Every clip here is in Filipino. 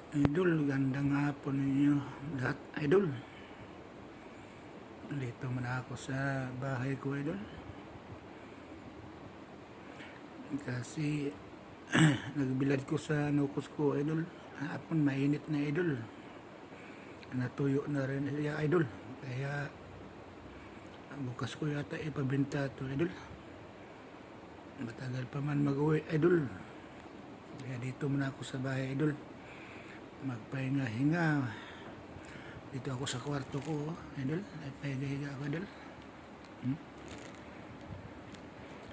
Idol, gandang hapon ninyo lahat, idol. Dito man ako sa bahay ko, idol. Kasi nagbilad ko sa nukos ko, idol. Hapon mainit na, idol. Natuyo na rin siya, idol. Kaya bukas ko yata ipabenta to, idol. Matagal pa man mag-uwi, idol. Kaya dito man ako sa bahay, idol. Magpahinga-hinga. Dito ako sa kwarto ko, idol. Nagpahinga-hinga ako, idol.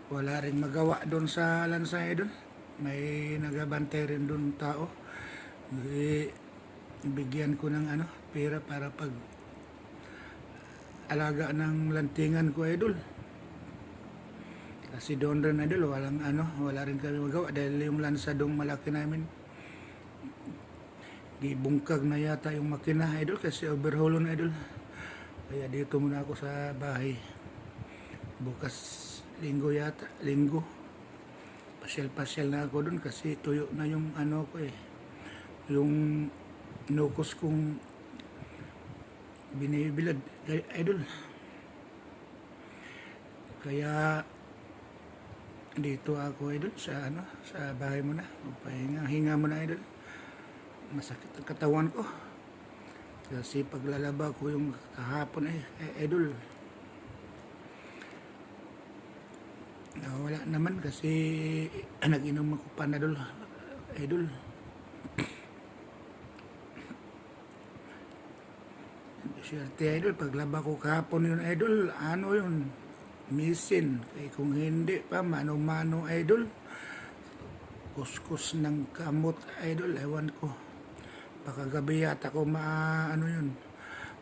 Wala rin magawa doon sa lansa, idol. May nagabantay rin doon tao. Bigyan ko ng pera para pag alaga ng lantingan ko, idol. Kasi doon rin, idol, wala rin kami magawa dahil yung lansa doon malaki namin. Gibungkag na yata yung makina, idol, kasi overhaul na, idol. Kaya dito muna ako sa bahay. Bukas linggo yata, linggo. Pasyal-pasyal na ako doon kasi tuyo na yung ko yung nukos kong binibilad, idol. Kaya dito ako, idol, sa sa bahay mo na. Pahinga mo na, idol. Masakit ang katawan ko kasi paglalaba ko yung kahapon idol. Wala naman kasi nag-inom ako Panadol, idol. Swerte, idol, paglaba ko kahapon yun, idol, yun, misin. Kaya kung hindi pa, mano-mano, idol. Kuskus ng kamot, idol, ewan ko. Baka gabi yata ko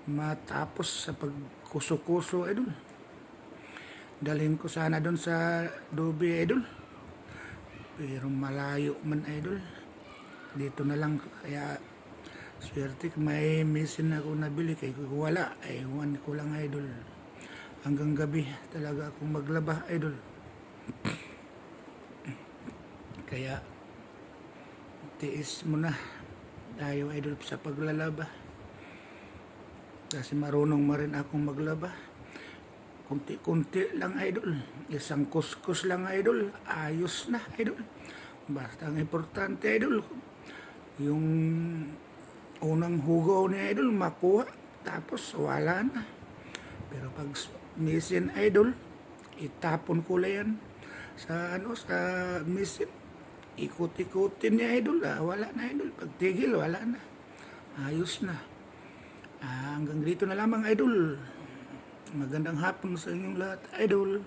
matapos sa pagkuso-kuso, idol. Dalhin ko sana doon sa Dubi, idol. Pero malayo man, idol. Dito na lang, kaya swerte may misin ako nabili. Kaya kung wala, ewan ko lang, idol. Hanggang gabi talaga akong maglaba, idol. Kaya tiis mo na tayo, idol, sa paglalaba. Kasi marunong ma rin akong maglaba. Kunti-kunti lang, idol. Isang kuskus lang, idol. Ayos na, idol. Basta ang importante, idol, yung unang hugaw ni idol makuha. Tapos wala na. Pero pag misin, idol, itapon ko lang yan sa sa misin. Ikot-ikutin niya, idol. Wala na, idol. Pag tigil, wala na. Ayos na. Hanggang dito na lamang, idol. Magandang hapon sa inyong lahat, idol.